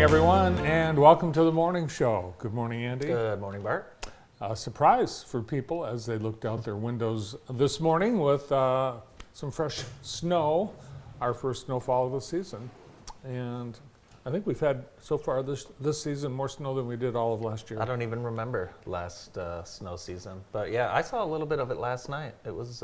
everyone, and welcome to the morning show. Good morning, Andy. Good morning, Bart. A surprise for people as they looked out their windows this morning with some fresh snow, our first snowfall of the season. And I think we've had, so far this season, more snow than we did all of last year. I don't even remember last snow season. But yeah, I saw a little bit of it last night. It was,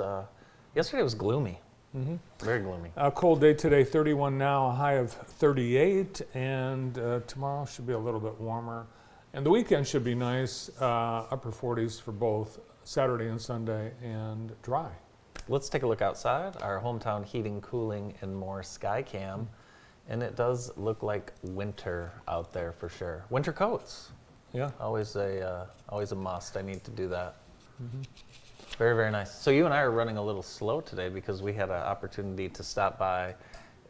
yesterday was gloomy. Mm-hmm. Very gloomy. A cold day today, 31 now, a high of 38, and tomorrow should be a little bit warmer. And the weekend should be nice, upper 40s for both Saturday and Sunday, and dry. Let's take a look outside. Our hometown heating, cooling, and more Skycam. And it does look like winter out there for sure. Winter coats. Yeah. Always a must. I need to do that. Mm-hmm. Very, very nice. So you and I are running a little slow today because we had an opportunity to stop by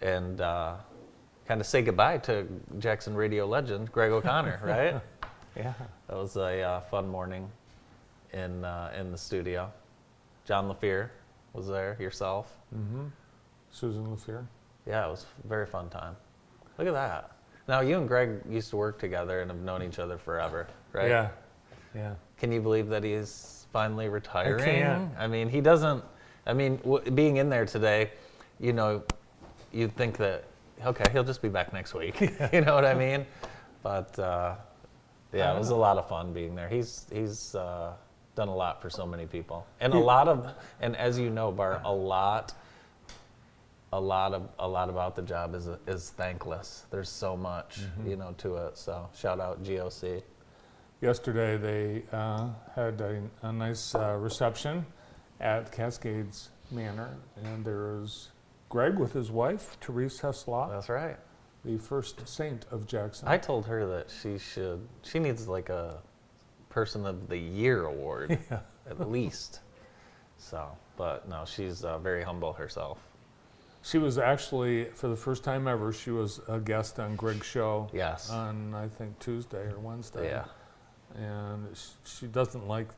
and kind of say goodbye to Jackson radio legend Greg O'Connor, right? Yeah. That was a fun morning in the studio. John LaFear was there, yourself. Mm-hmm. Susan LaFear. Yeah, it was a very fun time. Look at that. Now, you and Greg used to work together and have known each other forever, right? Yeah. Yeah. Can you believe that he's finally retiring? I can't. I mean, he doesn't, being in there today, you know, you'd think that, okay, he'll just be back next week. Yeah. You know what I mean? But, yeah, it was a lot of fun being there. He's done a lot for so many people. And and as you know, Bart, a lot about the job is thankless. There's so much, mm-hmm. you know, to it. So shout out GOC. Yesterday they had a nice reception at Cascades Manor, and there was Greg with his wife, Therese Heslop. That's right. The first saint of Jackson. I told her that she needs like a Person of the Year award, yeah. at least. So, but no, she's very humble herself. She was actually, for the first time ever, she was a guest on Greg's show. Yes. On, I think, Tuesday or Wednesday. Yeah. And she doesn't like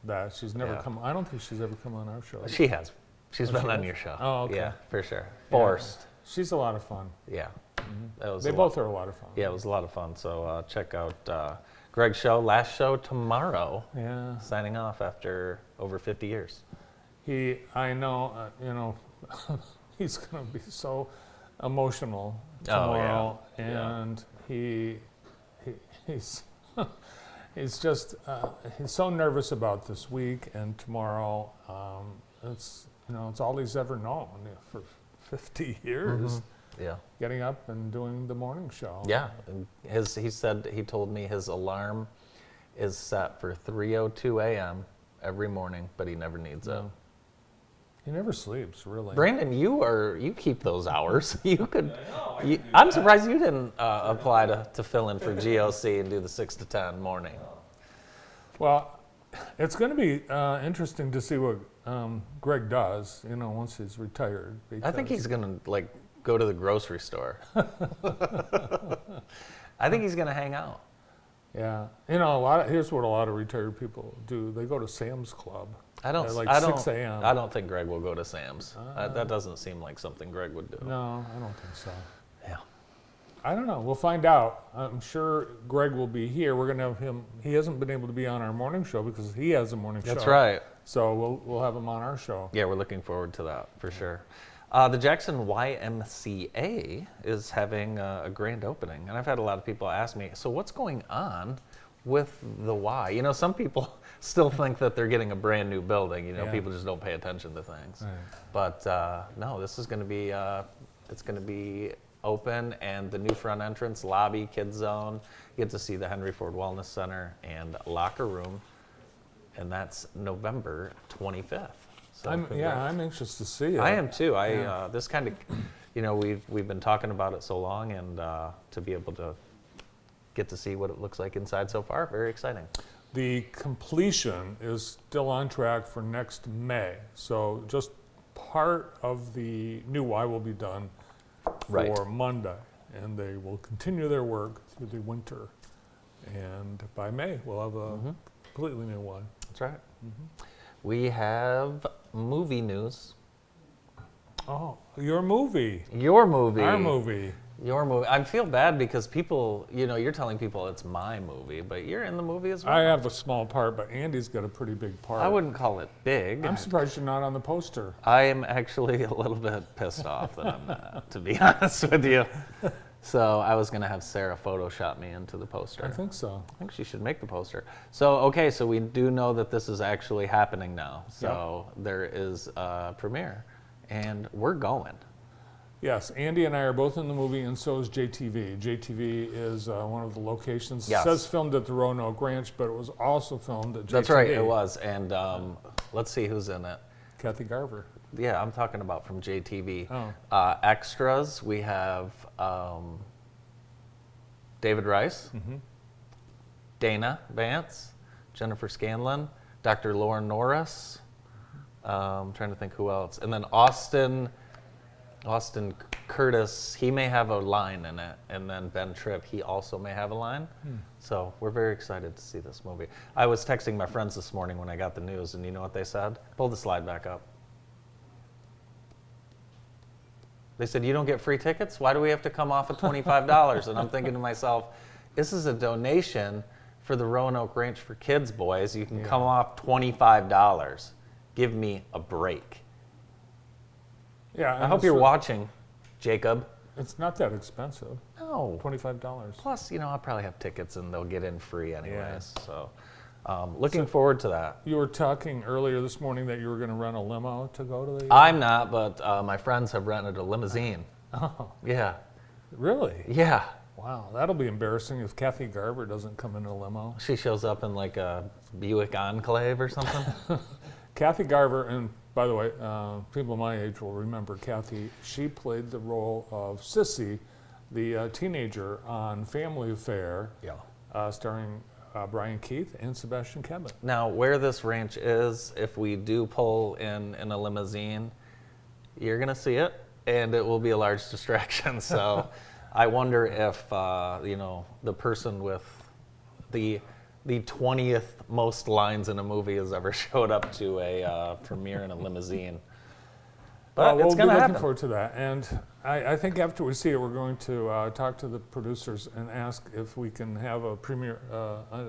that. She's never come. I don't think she's ever come on our show. She has. She's been on has? your show. Oh, okay. Yeah, for sure. Forced. Yeah. She's a lot of fun. Yeah. Mm-hmm. They both are a lot of fun. Yeah, it was a lot of fun. So check out Greg's show. Last show tomorrow. Yeah. Signing off after over 50 years. I know, he's going to be so emotional tomorrow. Oh, yeah. And he's he's just, he's so nervous about this week and tomorrow. It's all he's ever known for 50 years. Mm-hmm. Yeah. Getting up and doing the morning show. Yeah. He told me his alarm is set for 3:02 a.m. every morning, but he never needs it. He never sleeps, really. Brandon, you keep those hours. You could. I'm surprised you didn't apply to fill in for GOC and do the 6 to 10 morning. Well, it's going to be interesting to see what Greg does, once he's retired. I think he's going to go to the grocery store. I think he's going to hang out. Yeah, here's what a lot of retired people do. They go to Sam's Club. I don't. 6 a.m. I don't think Greg will go to Sam's. That doesn't seem like something Greg would do. No, I don't think so. Yeah. I don't know. We'll find out. I'm sure Greg will be here. We're going to have him. He hasn't been able to be on our morning show because he has a morning show. That's right. So we'll have him on our show. Yeah, we're looking forward to that for sure. The Jackson YMCA is having a grand opening, and I've had a lot of people ask me, so what's going on with the Y? Some people still think that they're getting a brand new building. Yeah. People just don't pay attention to things. Right. But no, this is going to be it's going to be open, and the new front entrance, lobby, kids zone. You get to see the Henry Ford Wellness Center and locker room, and that's November 25th. So I'm anxious to see it. I am too. This kind of, we've been talking about it so long, and to be able to get to see what it looks like inside so far, very exciting. The completion is still on track for next May. So just part of the new Y will be done for Monday, and they will continue their work through the winter. And by May, we'll have a completely new Y. That's right. Mm-hmm. We have movie news. Oh, your movie. Your movie. Our movie. Your movie. I feel bad because people, you're telling people it's my movie, but you're in the movie as well. I have a small part, but Andy's got a pretty big part. I wouldn't call it big. I'm surprised you're not on the poster. I am actually a little bit pissed off that I'm not, to be honest with you. So I was going to have Sarah Photoshop me into the poster. I think so. I think she should make the poster. So, okay, so we do know that this is actually happening now. So there is a premiere, and we're going. Yes, Andy and I are both in the movie, and so is JTV. JTV is one of the locations. Yes. It says filmed at the Roanoke Ranch, but it was also filmed at JTV. That's right, it was. And let's see who's in it. Kathy Garver. Yeah, I'm talking about from JTV. Oh. Extras, we have David Rice, Dana Vance, Jennifer Scanlon, Dr. Lauren Norris. I'm trying to think who else. And then Austin Curtis, he may have a line in it. And then Ben Tripp, he also may have a line. So we're very excited to see this movie. I was texting my friends this morning when I got the news, and you know what they said? Pull the slide back up. They said, you don't get free tickets? Why do we have to come off at $25? And I'm thinking to myself, this is a donation for the Roanoke Ranch for Kids Boys. You can come off $25. Give me a break. Yeah, I hope you're watching, Jacob. It's not that expensive. No. $25. Plus, I'll probably have tickets and they'll get in free anyways. Yeah. So looking forward to that. You were talking earlier this morning that you were going to rent a limo to go to the... I'm not, but my friends have rented a limousine. Oh, Yeah. really? Yeah. Wow, that'll be embarrassing if Kathy Garver doesn't come in a limo. She shows up in like a Buick Enclave or something. Kathy Garver, and by the way, people my age will remember Kathy. She played the role of Sissy, the teenager on Family Affair, starring Brian Keith and Sebastian Cabot. Now, where this ranch is, if we do pull in a limousine, you're going to see it, and it will be a large distraction. So I wonder if, the person with the 20th most lines in a movie has ever showed up to a premiere in a limousine. But we'll it's be going to happen. looking forward to that. And I think after we see it, we're going to talk to the producers and ask if we can have a premiere,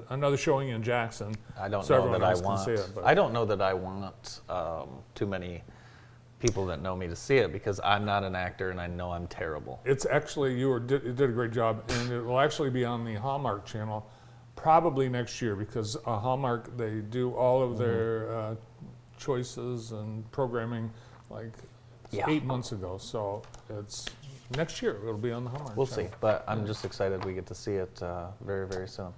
another showing in Jackson. I don't so know everyone that I else can want. see it, but- I don't know that I want too many people that know me to see it because I'm not an actor and I know I'm terrible. It's actually, you did a great job, and it will actually be on the Hallmark Channel probably next year because Hallmark, they do all of their choices and programming like 8 months ago. So it's next year, it'll be on the Hallmark We'll Channel. see, but I'm just excited we get to see it very, very soon.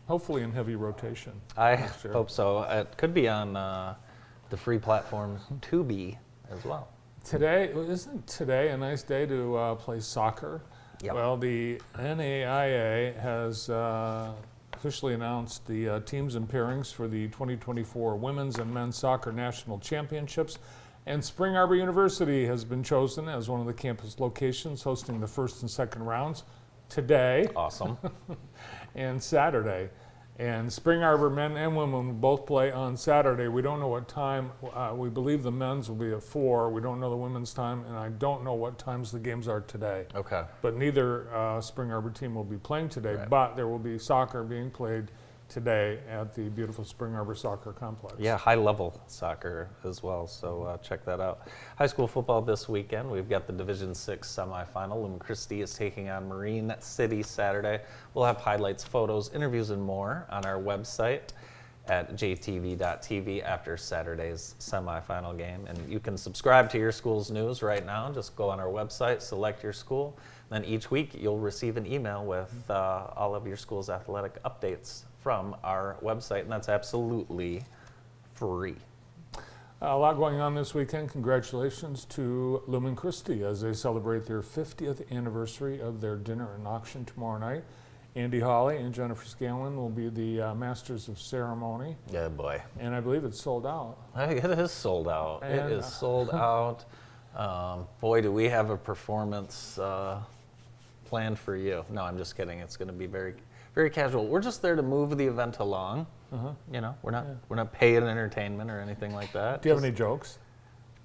Hopefully in heavy rotation. I next year. hope so. It could be on the free platform Tubi as well. Isn't today a nice day to play soccer? Yep. Well, the NAIA has officially announced the teams and pairings for the 2024 Women's and Men's Soccer National Championships. And Spring Arbor University has been chosen as one of the campus locations hosting the first and second rounds today Awesome. and Saturday. And Spring Arbor men and women will both play on Saturday. We don't know what time. We believe the men's will be at 4. We don't know the women's time, and I don't know what times the games are today. Okay. But neither Spring Arbor team will be playing today, Right. but there will be soccer being played today at the beautiful Spring Arbor Soccer Complex. Yeah, high-level soccer as well, so check that out. High school football this weekend. We've got the Division VI semifinal. Lumen Christi is taking on Marine City Saturday. We'll have highlights, photos, interviews, and more on our website at jtv.tv after Saturday's semifinal game. And you can subscribe to your school's news right now. Just go on our website, select your school. Then each week you'll receive an email with all of your school's athletic updates from our website, and that's absolutely free. A lot going on this weekend. Congratulations to Lumen Christi as they celebrate their 50th anniversary of their dinner and auction tomorrow night. Andy Hawley and Jennifer Scanlon will be the masters of ceremony, Yeah, boy. and I believe it's sold out. It is sold out. It And- is sold out. Boy, do we have a performance planned for you. No, I'm just kidding. It's going to be very, very casual. We're just there to move the event along. We're not paid entertainment or anything like that. Do you have any jokes?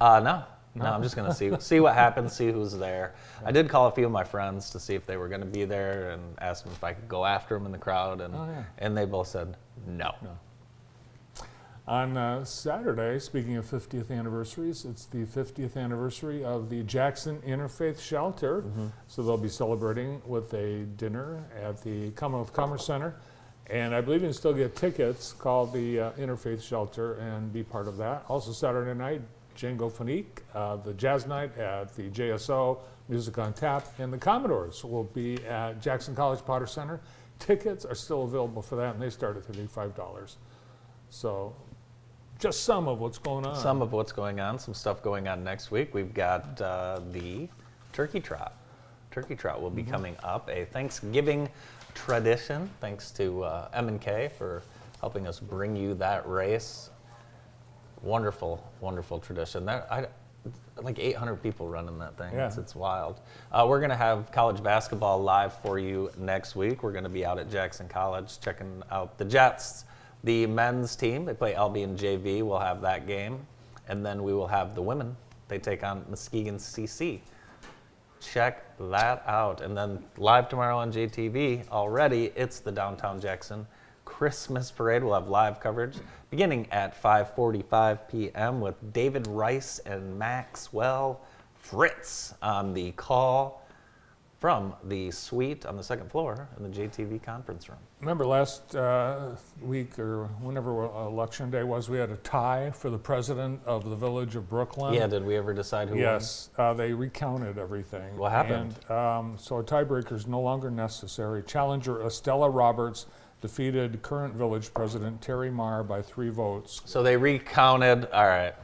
No. No, I'm just gonna see what happens, see who's there. I did call a few of my friends to see if they were gonna be there and ask them if I could go after them in the crowd, and they both said no. On Saturday, speaking of 50th anniversaries, it's the 50th anniversary of the Jackson Interfaith Shelter. So they'll be celebrating with a dinner at the Commonwealth Commerce Center. And I believe you can still get tickets, call the Interfaith Shelter and be part of that. Also Saturday night, Django Fanique, the Jazz Night at the JSO, Music on Tap, and the Commodores will be at Jackson College Potter Center. Tickets are still available for that, and they start at $35. So just some of what's going on. Some of what's going on, some stuff going on next week. We've got the Turkey Trot. Turkey Trot will be coming up, a Thanksgiving tradition, thanks to M&K for helping us bring you that race. Wonderful, wonderful tradition. Like 800 people running that thing. Yeah. It's wild. We're going to have college basketball live for you next week. We're going to be out at Jackson College checking out the Jets. The men's team, they play Albion JV. We'll have that game. And then we will have the women. They take on Muskegon CC. Check that out. And then live tomorrow on JTV already, it's the Downtown Jackson Christmas Parade. We'll have live coverage beginning at 5:45 p.m. with David Rice and Maxwell Fritz on the call from the suite on the second floor in the JTV conference room. Remember last week or whenever election day was, we had a tie for the president of the village of Brooklyn. Yeah, did we ever decide who won? Yes, they recounted everything. What happened? And so a tiebreaker is no longer necessary. Challenger Estella Roberts defeated current village president Terry Marr by 3 votes. So they recounted. All right,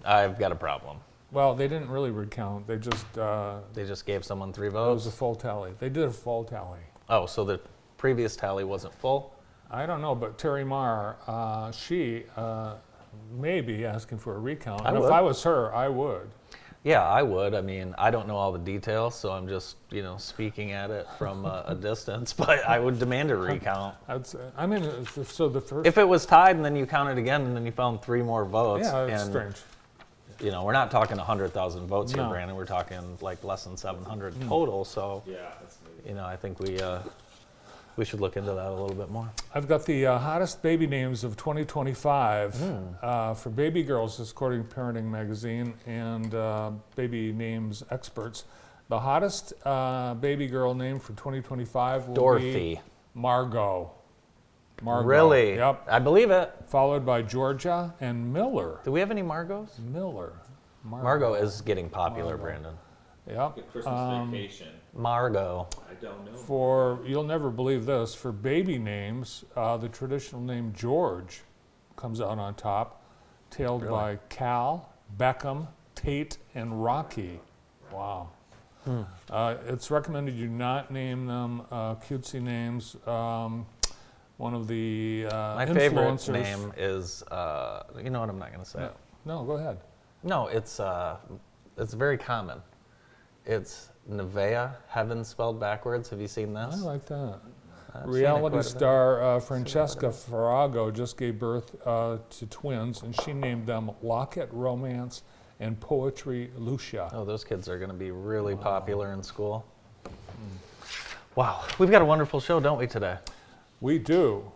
I've got a problem. Well, they didn't really recount. They just They just gave someone 3 it was votes. a full tally. They did a full tally. Oh, so the previous tally wasn't full? I don't know, but Terry Marr, she may be asking for a recount. I And if would. I was her, I would. Yeah, I would. I mean, I don't know all the details, so I'm just, speaking at it from a distance, but I would demand a recount. I'd say, I mean, so the first. If it was tied and then you counted again and then you found 3 more votes, Yeah, that's and, strange. we're not talking 100,000 votes here, No. Brandon. We're talking like less than 700 total, so, Yeah, that's maybe. I think we should look into that a little bit more. I've got the hottest baby names of 2025 for baby girls, according to Parenting Magazine and baby names experts. The hottest baby girl name for 2025 will Dorothy. be Margot. Margot. Really? Yep. I believe it. Followed by Georgia and Miller. Do we have any Margos? Miller. Margot is getting popular, Margot. Brandon. Yep. Get Christmas vacation. Margot. I don't know. For, you'll never believe this, for baby names, the traditional name George comes out on top, tailed Really? by Cal, Beckham, Tate, and Rocky. Wow. It's recommended you not name them cutesy names. One of the My influencers. favorite name is, you know what, I'm not going to say it. No, go ahead. No, it's very common. It's Nevea, heaven spelled backwards. Have you seen this? I like that. I've seen it Reality quite a bit. star Francesca Farrago just gave birth to twins, and she named them Locket Romance and Poetry Lucia. Oh, those kids are going to be really popular in school. Wow, we've got a wonderful show, don't we, today? We do,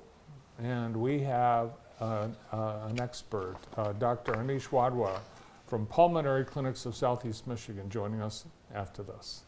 and we have an expert, Dr. Anish Wadhwa from Pulmonary Clinics of Southeast Michigan, joining us after this.